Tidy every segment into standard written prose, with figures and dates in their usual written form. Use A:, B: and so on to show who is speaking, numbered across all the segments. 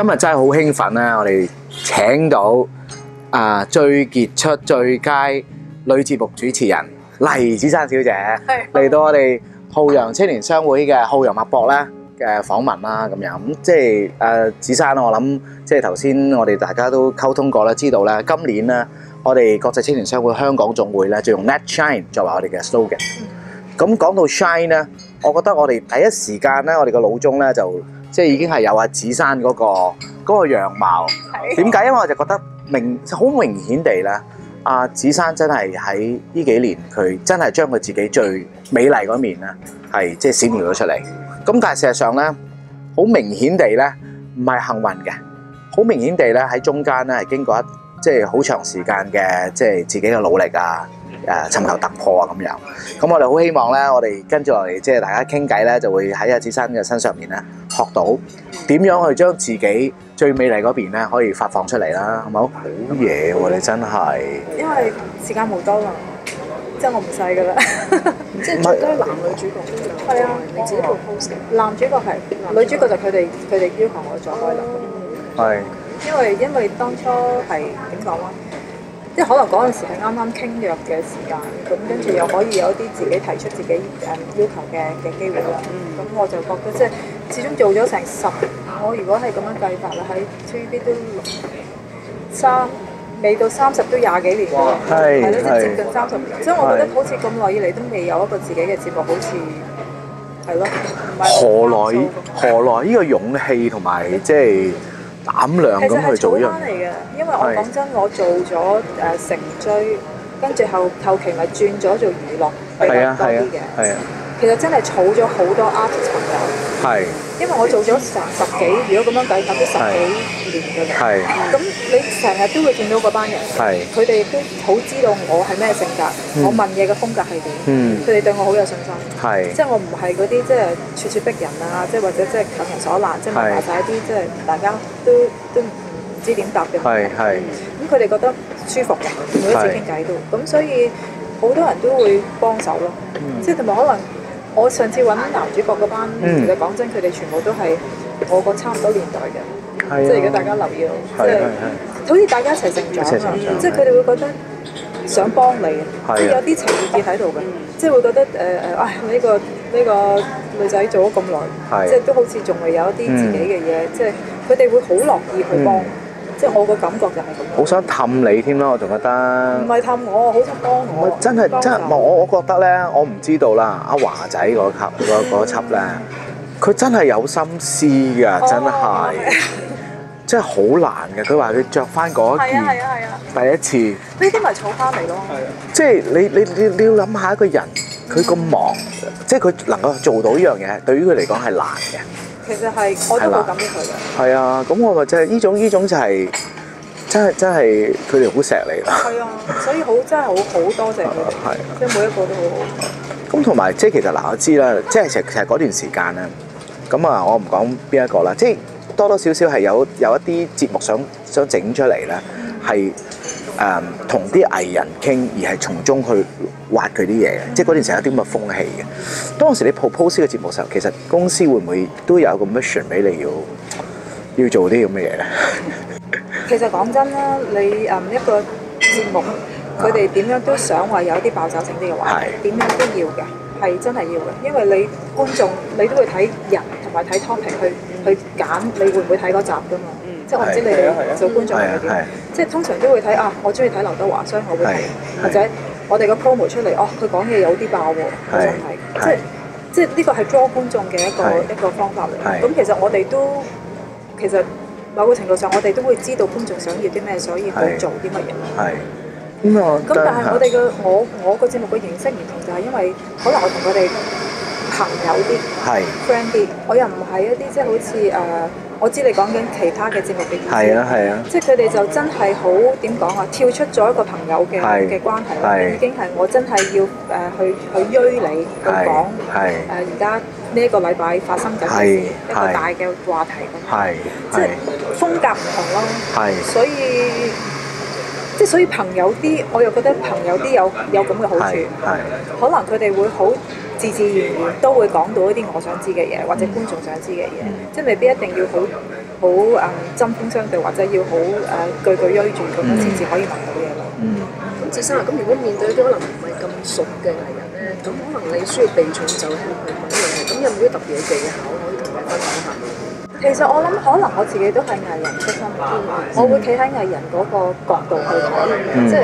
A: 今日真係好興奮啦！我哋請到最傑出最佳女節目主持人黎芷珊小姐嚟到我哋浩洋青年商會嘅浩洋脈搏咧嘅訪問啦，咁樣咁即係芷珊，我諗即係頭先我哋大家都溝通過啦，知道咧今年咧我哋國際青年商會香港總會咧就用 Let Shine 作為我哋嘅 slogan。咁講到 Shine 咧，我覺得我哋第一時間咧，我哋個腦中咧就即係已經係有芷珊嗰個樣貌。點解？因為我就覺得好明顯地咧，芷珊真係喺呢幾年佢真係將佢自己最美麗嗰面咧係即係閃耀咗出嚟。咁但係事實上咧，好明顯地咧唔係幸運嘅，好明顯地咧喺中間咧係經過即係好長時間嘅即係自己嘅努力尋求突破咁樣。咁我哋好希望咧，我哋跟住落嚟即係大家傾偈咧，就會喺芷珊嘅身上面咧學到點樣去將自己最美麗嗰邊咧可以發放出嚟啦，係咪？好嘢喎！你真係
B: 因為時間冇多啦，即係我唔細噶啦，即係最多男女主角都有。係啊，你自己 propose 嘅。男主角係，女主角就佢哋要求我再開啦。
A: 係。
B: 因為當初係點講咧？即係可能嗰陣時係啱啱傾約嘅時間，咁跟住又可以有啲自己提出自己要求嘅機會啦。咁我就覺得即係始終做咗成我如果係咁樣計法啦，喺 TVB 都未到30都20幾年喎，係咯，即係接近30年。所以我覺得好似咁耐以嚟都未有一個自己嘅節目，好似係咯，何來呢個勇氣同埋即係膽量咁去做一樣嘢嚟嘅？因為我講真，我做咗成追，跟住後期咪轉咗做娛樂比較多啲嘅。係啊，其實真係儲咗好多 artist 朋友。係。因為我做咗成10幾，如果咁樣計法都10幾年㗎啦。係。咁你成日都會見到嗰班人。係。佢哋都好知道我係咩性格，我問嘢嘅風格係點。佢哋對我好有信心。係。即係我唔係嗰啲即係咄咄逼人啊，即係或者即係強人所難，即係問埋曬一啲即係大家都唔知點答嘅問題。係。咁佢哋覺得舒服嘅，每一次傾偈都。咁所以好多人都會幫手咯。即係同埋可能。我上次揾男主角嗰班，其實講真，佢哋全部都係我個差唔多年代嘅，即係如果大家留意到，即係好似大家一齊成長啊，即係佢哋會覺得想幫你，即係有啲情意結喺度嘅，即係會覺得呢個女仔做咗咁耐，即係都好似仲係有一啲自己嘅嘢，即係佢哋會好樂意去幫。即係我個感覺就係咁樣。好想氹你添啦，我仲覺得。唔係氹我，好想幫我。唔係真係，我覺得咧，我唔知道啦。阿華仔嗰輯咧，佢真係有心思㗎，真係，真係好難嘅。佢話佢着翻嗰件，第一次。呢啲咪儲翻嚟咯。即係你要諗下一個人，佢咁忙，即係佢能夠做到呢樣嘢，對於佢嚟講係難嘅。其實係，我都冇感激佢嘅。係啊，咁我咪就係呢種就係真係佢哋好錫你啦。係啊，所以真係好多謝佢哋。係，即係每一個都好好。咁同埋即係其實嗱，我知啦，即係其實嗰段時間咧，咁我唔講邊一個啦，即係多多少少係有一啲節目想整出嚟咧，係同啲藝人傾，而係從中去挖佢啲嘢嘅，即係嗰段時間有啲咁嘅風氣嘅。當時你 propose 嘅節目時候，其實公司會唔會都有個 mission 俾你要做啲咁嘅嘢咧？其實講真啦，你一個節目，佢哋點樣都想話有啲爆炸性啲嘅話，點樣都要嘅，係真係要嘅，因為你觀眾你都會睇人同埋睇 topic 去揀，你會唔會睇嗰集㗎嘛？即係我唔知你哋做觀眾係點，即係通常都會睇我中意睇劉德華，所以我會睇，或者我哋個 promo 出嚟，佢講嘢有啲爆喎，我想睇，即係呢個係 draw 觀眾嘅一個方法嚟。咁其實我哋都某個程度上，我哋都會知道觀眾想要啲咩，所以去做啲乜嘢。咁但係我個節目嘅形式唔同，就係因為可能我同佢哋朋友啲，friend 啲，我又唔係一啲即係好似我知你講緊其他嘅節目嘅意思。係啊，即係佢哋就真係好點講啊？跳出咗一個朋友嘅關係，已經係我真係要去約你去講而家呢一個禮拜發生緊嘅事，一個大嘅話題咁。即係風格唔同咯。所以朋友啲，我又覺得朋友啲有咁嘅好處。可能佢哋會好自然都會講到一啲我想知嘅嘢，或者觀眾想知嘅嘢，即係未必一定要好好針鋒相對，或者要好句句追住咁樣先至可以問到嘢咯。
C: 咁智生啊，咁如果面對啲可能唔係咁熟嘅藝人咧，咁可能你需要避重就輕去問一樣嘢，咁有冇啲特別嘅技巧可以同你分享下？
B: 其實我諗可能我自己都係藝人出身，我會企喺藝人嗰個角度去睇，即係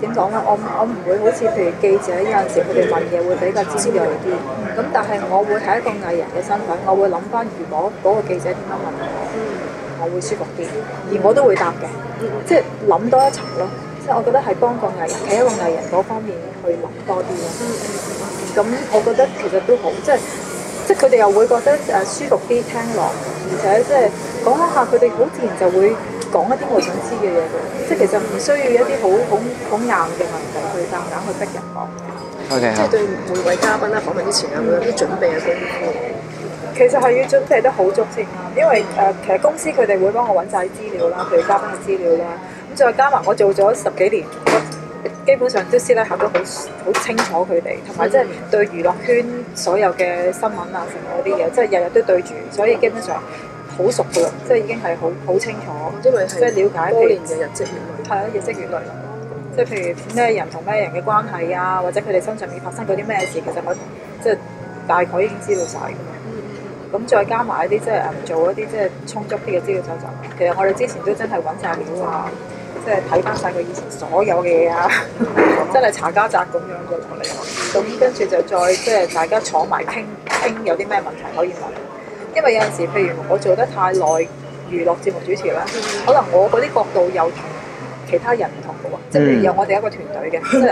B: 點講咧？我唔會好似譬如記者有陣時佢哋問嘢會比較尖鋭啲，咁但係我會係一個藝人嘅身份，我會諗翻如果嗰個記者點樣問我會舒服啲，而我都會答嘅，即係諗多一層咯。即係我覺得係幫個藝人，企喺個藝人嗰方面去諗多啲咯。咁我覺得其實都好，即係佢哋又會覺得舒服啲聽落，而且即係講一下佢哋好自然就會講一啲我想知嘅嘢嘅，即係其實唔需要一啲好硬嘅問題去夾硬去逼人講。
A: OK，
C: 即係對每位嘉賓啦訪問之前會有啲準備嘅功夫。
B: 其實係要準備得好足先，因為其實公司佢哋會幫我揾晒資料啦，譬如嘉賓嘅資料啦，咁再加埋我做咗10幾年。基本上都私底下都好清楚佢哋，同埋即係對娛樂圈所有嘅新聞啊，成嗰啲嘢，即係日日都對住，所以基本上好熟噶啦，即係已經係好清楚，
C: 因為
B: 即係了解
C: 多年嘅日積月累。
B: 係啊，日積月累。即係譬如咩人同咩人嘅關係啊，或者佢哋身上面發生過啲咩事，其實我即係大概已經知道晒㗎嘛。咁再加埋一啲即係做一啲即係充足啲嘅資料搜集。其實我哋之前都真係揾晒料啊。即係睇翻晒佢以前所有嘅嘢啊，真係查家宅咁樣嘅落嚟。咁跟住就再即係大家坐埋傾有啲咩問題可以問。因為有陣時，譬如我做得太耐娛樂節目主持啦，可能我嗰啲角度又同其他人唔同嘅喎。即係譬如有我哋一個團隊嘅，即係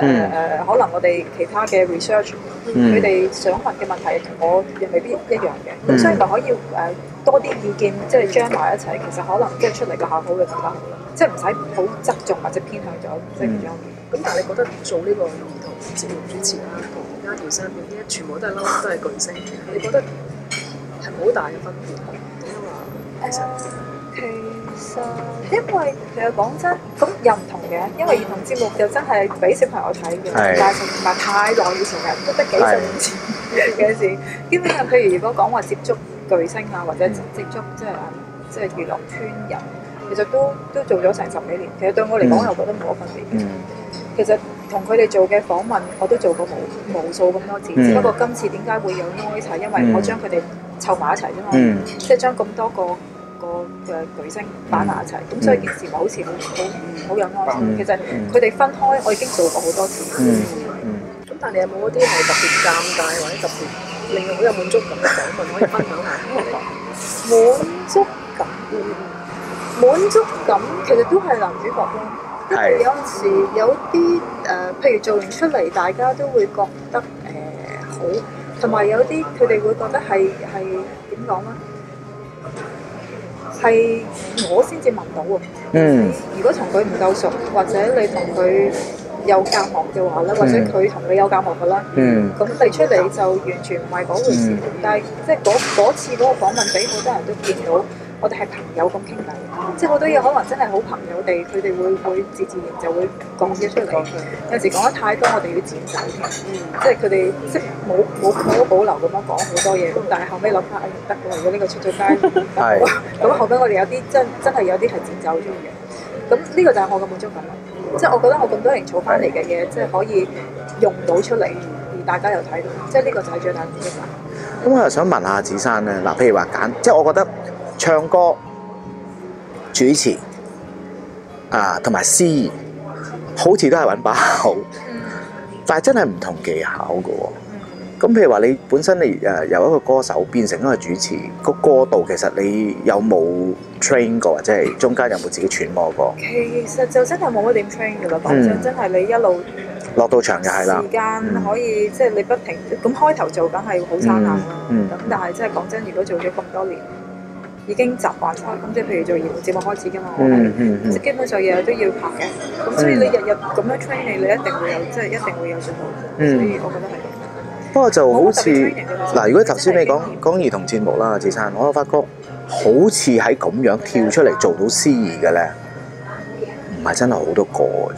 B: 可能我哋其他嘅 research，佢哋想問嘅問題同我又未必一樣嘅。咁所以咪可以多啲意見，即係 jam 埋一齊，其實可能即係出嚟嘅效果會更加好。即係唔使好側重或者偏向咗即係其中一邊。
C: 咁但係你覺得做呢個兒童節目主持啦，同而家姚生嗰啲全部都係撈都係巨星，你覺得係好大嘅分別？點解話
B: 因為其實講真，咁又唔同嘅，因為兒童節目就真係俾小朋友睇嘅，但係唔係太耐以前嘅，都得幾十年前嘅事。基本上，譬如如果講話接觸巨星啊，或者接觸即係娛樂圈人。其實都做咗成10幾年，其實對我嚟講，我覺得冇乜分別嘅。其實同佢哋做嘅訪問，我都做過無數咁多次，只不過今次點解會有 noise 係因為我將佢哋湊埋一齊啫嘛，即係將咁多個嘅巨星擺埋一齊，咁所以件事咪好似好有 noise。其實佢哋分開，我已經做過好多次。
C: 咁但係你有冇嗰啲係特別尷尬或者特別令到好有滿足感嘅訪問可以分享下？
B: 滿足感其實都係男主角咯，因為有陣時有啲譬如做完出嚟，大家都會覺得好，同埋有啲佢哋會覺得係點講咧？係我先至聞到喎。如果同佢唔夠熟，或者你同佢有隔膜嘅話咧，或者佢同你有隔膜嘅啦，咁你出嚟就完全唔係嗰回事。但係即係嗰次嗰個訪問俾好多人都見到。我哋係朋友咁傾偈，即係好多嘢可能真係好朋友地，佢哋會自然就會講咗出嚟。有時講得太多，我哋要剪走嘅，即係佢哋即係冇保留咁樣講好多嘢。咁但係後尾諗翻，唔得喎！如果呢個出咗街，咁後尾我哋有啲真係有啲係剪走咗嘅。咁呢個就係我嘅滿足感啦。即係我覺得我咁多年儲翻嚟嘅嘢，即係可以用到出嚟，而大家又睇到，即係呢個就係最大滿足感。
A: 咁我又想問下子珊咧，嗱，譬如話即係我覺得。唱歌、主持同埋司儀，好似都係揾把口，但係真係唔同技巧嘅喎。咁譬如話，你本身你由一個歌手變成一個主持，個過渡其實你有冇 train 過，或者係中間有冇自己揣摩過？
B: 其實就真係冇乜點 train 嘅啦，講真，真係你一路
A: 落到場就係啦。時
B: 間可以即係你不停咁開頭做，梗係好生硬啦。咁但係即係講真，如果做咗咁多年。已經習慣咗，咁即係譬如做兒童節目開始㗎嘛，我係即係基本上日日都要拍嘅，咁所以你日日咁樣 train 你一定會有，即係一定會有進步，所以我覺得係。不過
A: 就好似嗱，如果頭先你講兒童節目啦，子珊，我發覺好似喺咁樣跳出嚟做到司儀嘅咧，唔係真係好多個啫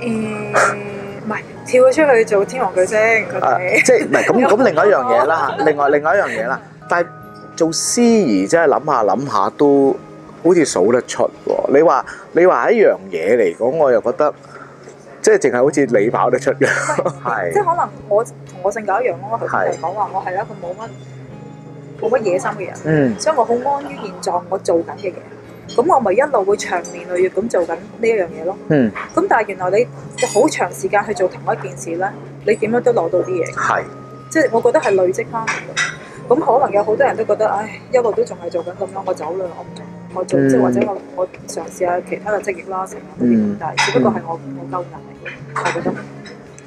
A: 喎。
B: 唔係跳咗出去做天王巨星，佢哋
A: 即係唔係咁另外一樣嘢啦，另外一樣嘢啦，但係。做司儀真係諗下都好似數得出喎。你話一樣嘢嚟講，我又覺得即係淨係好似你跑得出嘅，係
B: 即係可能我同我性格一樣咯。我頭先係講話我係一個冇乜野心嘅人，所以我好安於現狀，我做緊嘅嘢。咁我咪一路會長年累月咁做緊呢一樣嘢咯。咁但係原來你好長時間去做同一件事咧，你點樣都攞到啲嘢。係，即係我覺得係累積翻嚟嘅。咁可能有好多人都覺得，唉，一路都仲係做緊咁樣，我走啦，我唔做，我做即係或者我嘗試下其他嘅職業啦，成日但係只不過係我夠能力嘅，我覺得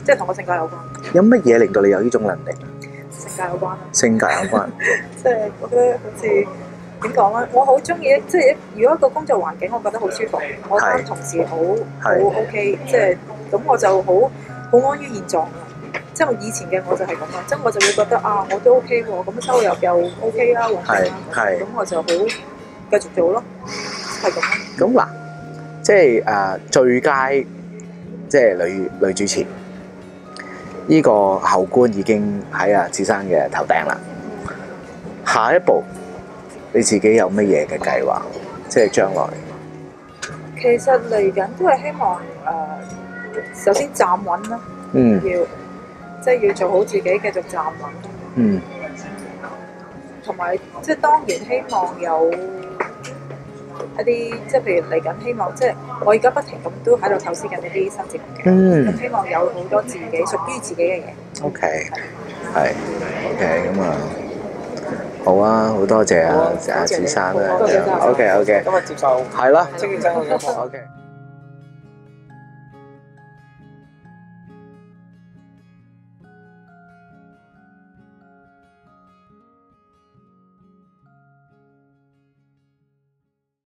B: 即係同我性格有關。有乜嘢令到你有呢種能力？性格有關啦。性格有關。即係我覺得好似點講咧？我好中意，即係如果一個工作環境我覺得好舒服，我班同事好 OK， 即係咁我就好安於現狀啦。即係我以前嘅我就係咁樣，即係我就會覺得啊，我都 OK 喎，咁收入又 OK 啦，穩定啦，咁我就好繼續做咯，係咁咯。咁嗱，即係最佳即係女主持，呢個后冠已經喺阿芷珊嘅頭頂啦。下一步你自己有乜嘢嘅計劃？即係將來。其實嚟緊都係希望首先站穩啦，即係要做好自己，繼續站穩。同埋即係當然希望有一啲，即係譬如嚟緊希望，即係我而家不停咁都喺度構思緊一啲新節目嘅。咁希望有好多自己屬於自己嘅嘢。OK， 係 OK， 咁啊，好啊，好多謝阿芷珊啦。多謝。OK， 今日接受係啦，精英真好嘅。OK。